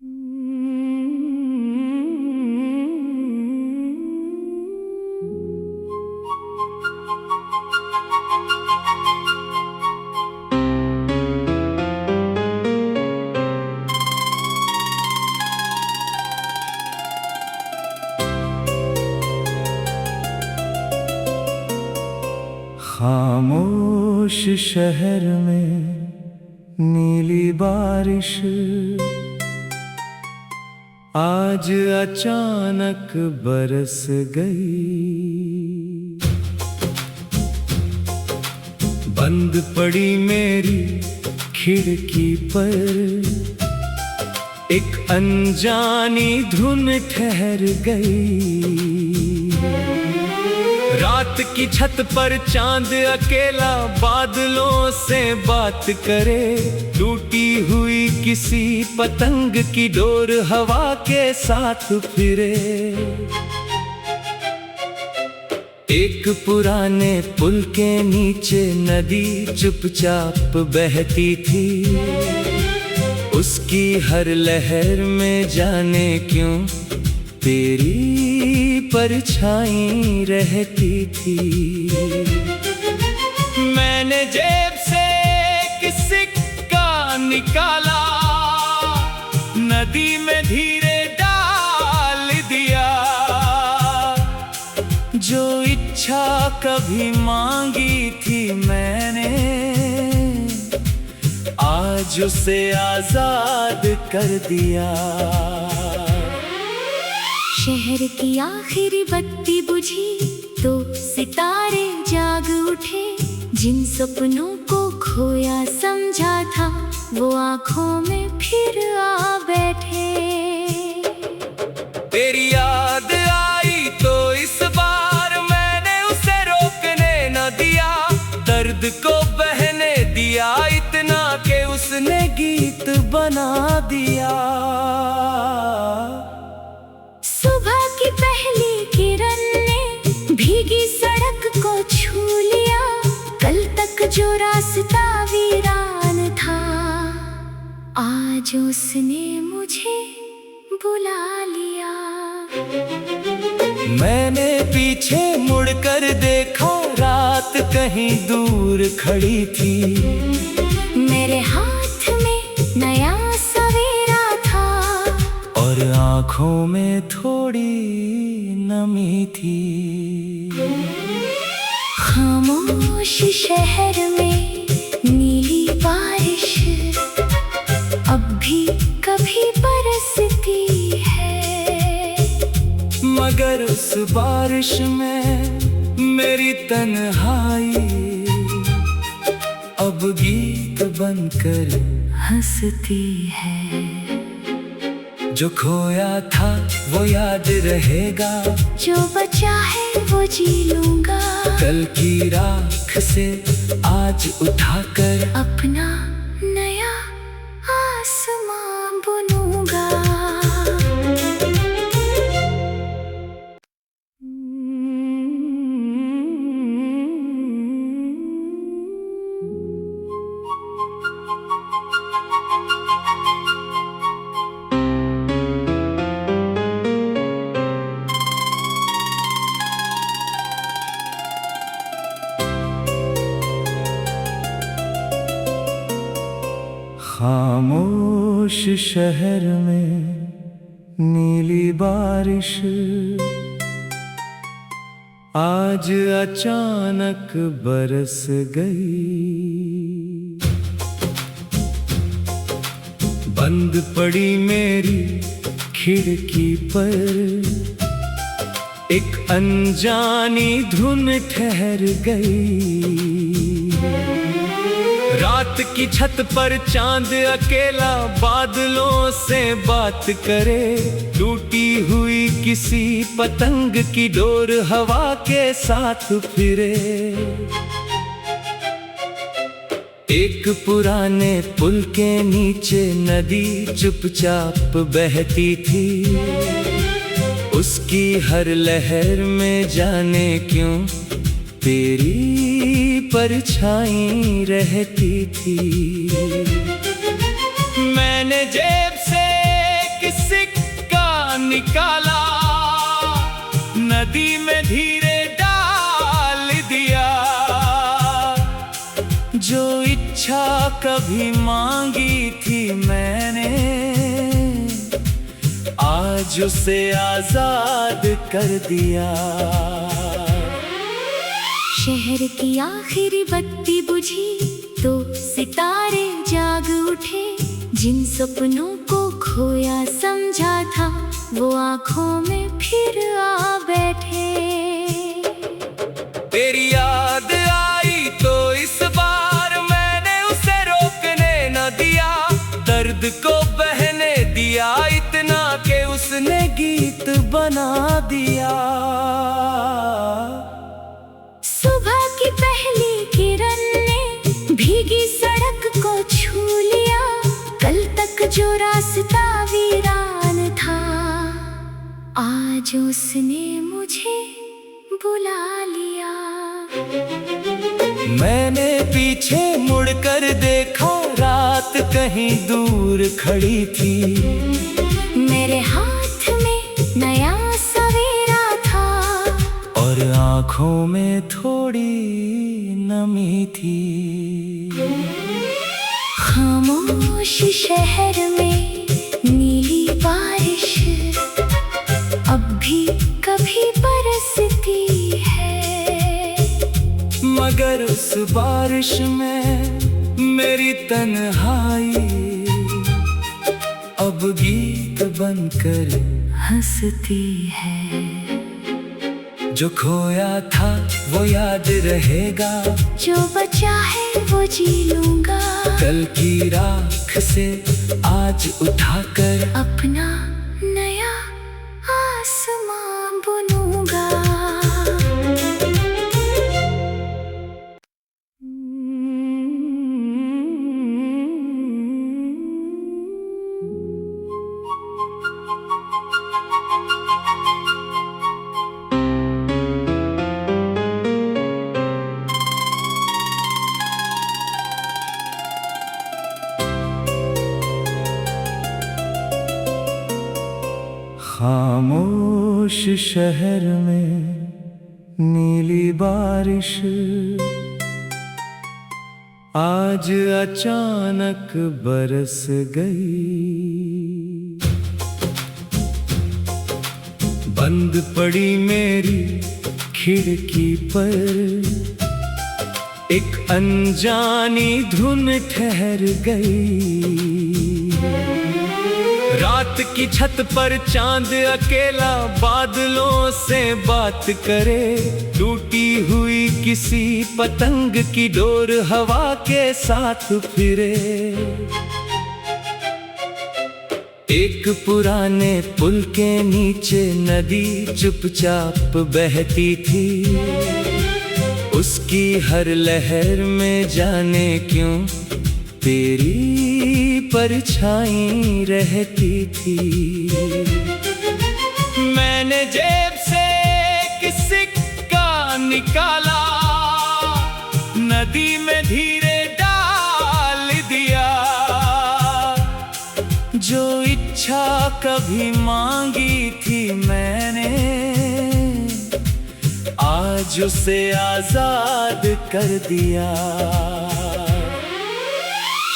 खामोश शहर में नीली बारिश आज अचानक बरस गई। बंद पड़ी मेरी खिड़की पर एक अनजानी धुन ठहर गई। रात की छत पर चांद अकेला बादलों से बात करे। टूटी हुई किसी पतंग की डोर हवा के साथ फिरे। एक पुराने पुल के नीचे नदी चुपचाप बहती थी। उसकी हर लहर में जाने क्यों तेरी परछाई रहती थी। मैंने जेब से एक सिक्का निकाला, नदी में धीरे डाल दिया। जो इच्छा कभी मांगी थी मैंने, आज उसे आजाद कर दिया। शहर की आखिरी बत्ती बुझी तो सितारे जाग उठे। जिन सपनों को खोया समझा था वो आंखों में फिर आ बैठे। तेरी याद आई तो इस बार मैंने उसे रोकने न दिया। दर्द को बहने दिया इतना कि उसने गीत बना दिया। सुबह की पहली किरण ने भीगी सड़क को छू लिया। कल तक जो रास्ता वीरान था, आज उसने मुझे बुला लिया। मैंने पीछे मुड़कर देखा, रात कहीं दूर खड़ी थी। मेरे हाथ में नया सवेरा था और आँखों में थोड़ी नमी थी। खामोश शहर में नीली बारिश अब भी कभी बरसती है। मगर उस बारिश में मेरी तन्हाई अब गीत बनकर हंसती है। जो खोया था वो याद रहेगा, जो बचा है वो जी लूंगा। कल की राख से आज उठाकर अपना नया आसमां बुनूंगा। खामोश शहर में नीली बारिश आज अचानक बरस गई। बंद पड़ी मेरी खिड़की पर एक अनजानी धुन ठहर गई। रात की छत पर चांद अकेला बादलों से बात करे। टूटी हुई किसी पतंग की डोर हवा के साथ फिरे। एक पुराने पुल के नीचे नदी चुपचाप बहती थी। उसकी हर लहर में जाने क्यों तेरी परछाई रहती थी। मैंने जेब से निकाला, नदी में धीरे डाल दिया। जो इच्छा कभी मांगी थी मैंने, आज उसे आजाद कर दिया। शहर की आखिरी बत्ती बुझी तो सितारे जाग उठे। जिन सपनों को खोया समझा था, वो आँखों में फिर आ बैठे। तेरी याद आई तो इस बार मैंने उसे रोकने न दिया। दर्द को बहने दिया इतना कि उसने गीत बना दिया। सुबह की पहली किरण ने भीगी सड़क को छू लिया। कल तक जो रास्ता वीरान था, आज उसने मुझे बुला लिया। मैंने पीछे मुड़कर देखा, रात कहीं दूर खड़ी थी। मेरे हाथ में नया सवेरा था और आँखों में थोड़ी नमी थी। खामोश शहर में नीली बारिश अब भी कभी बरसती है। मगर उस बारिश में मेरी तन्हाई अब गीत बनकर हंसती है। जो खोया था वो याद रहेगा, जो बचा है वो जी लूंगा। कल की राख से आज उठाकर अपना नया आसमां बुनूंगा। खामोश शहर में नीली बारिश आज अचानक बरस गई। बंद पड़ी मेरी खिड़की पर एक अनजानी धुन ठहर गई। रात की छत पर चांद अकेला बादलों से बात करे। टूटी हुई किसी पतंग की डोर हवा के साथ फिरे। एक पुराने पुल के नीचे नदी चुपचाप बहती थी। उसकी हर लहर में जाने क्यों तेरी परछाई रहती थी। मैंने जेब से एक सिक्का निकाला, नदी में धीरे डाल दिया। जो इच्छा कभी मांगी थी मैंने, आज उसे आजाद कर दिया।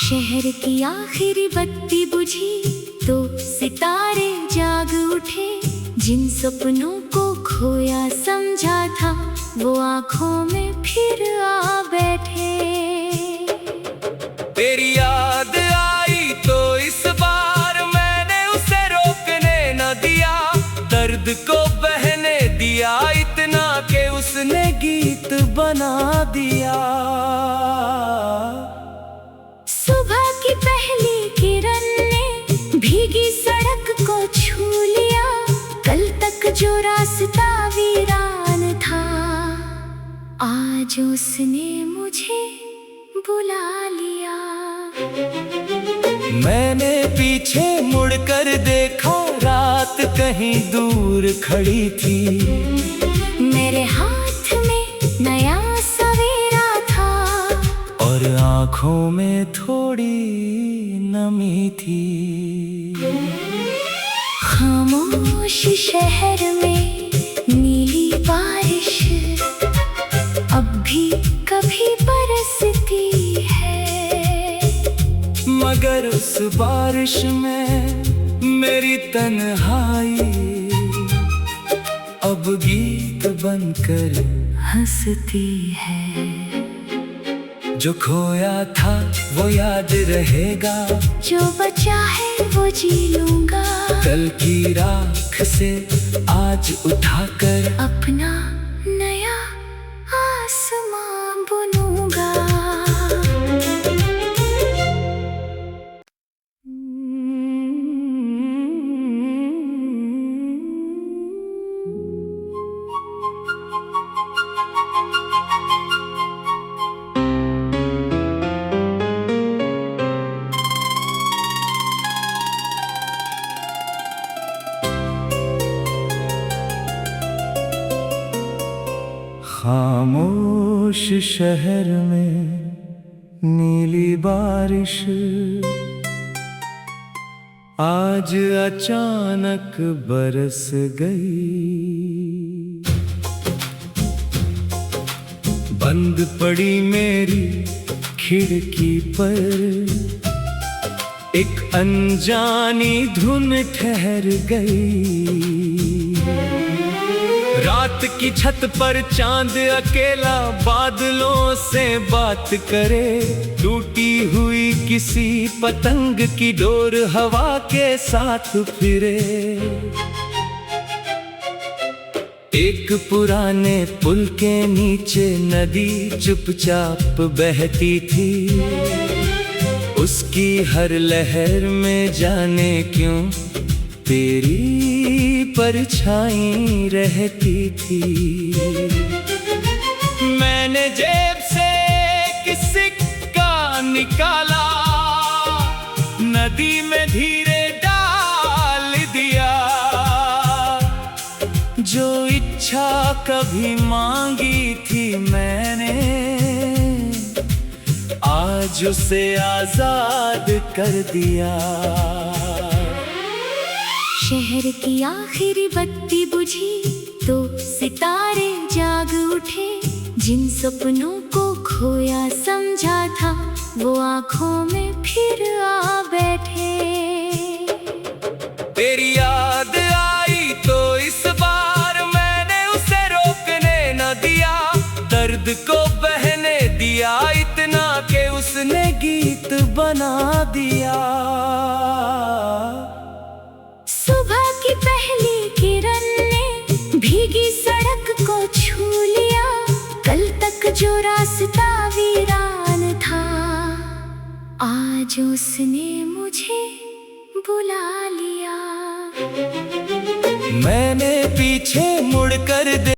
शहर की आखिरी बत्ती बुझी तो सितारे जाग उठे। जिन सपनों को खोया समझा था, वो आँखों में फिर आ बैठे। तेरी याद आई तो इस बार मैंने उसे रोकने न दिया। दर्द को बहने दिया इतना कि उसने गीत बना दिया। सुबह की पहली किरण ने भीगी सड़क को छू लिया। कल तक जो रास्ता वीरान था, आज उसने मुझे बुला लिया। मैंने पीछे मुड़कर देखा, रात कहीं दूर खड़ी थी। मेरे हाथ में नया सवेरा था और आँखों में थोड़ी नमी थी। खामोश खामोश शहर में नीली बारिश अब भी कभी बरसती है, मगर उस बारिश में मेरी तन्हाई अब गीत बनकर हंसती है। जो खोया था वो याद रहेगा, जो बचा है वो जी लूंगा, कल की राख से आज उठाकर अपना नया आसमां बुनूंगा। खामोश शहर में नीली बारिश आज अचानक बरस गई। बंद पड़ी मेरी खिड़की पर एक अनजानी धुन ठहर गई। रात की छत पर चांद अकेला बादलों से बात करे, टूटी हुई किसी पतंग की डोर हवा के साथ फिरे। एक पुराने पुल के नीचे नदी चुपचाप बहती थी, उसकी हर लहर में जाने क्यों तेरी परछाई रहती थी। मैंने जेब से एक सिक्का निकाला, नदी में धीरे डाल दिया। जो इच्छा कभी मांगी थी मैंने, आज उसे आजाद कर दिया। शहर की आखिरी बत्ती बुझी तो सितारे जाग उठे, जिन सपनों को खोया समझा था वो आंखों में फिर आ बैठे। तेरी याद आई तो इस बार मैंने उसे रोकने न दिया, दर्द को बहने दिया इतना कि उसने गीत बना दिया। सुबह की पहली किरण ने भीगी सड़क को छू लिया, कल तक जो रास्ता वीरान था आज उसने मुझे बुला लिया। मैंने पीछे मुड़कर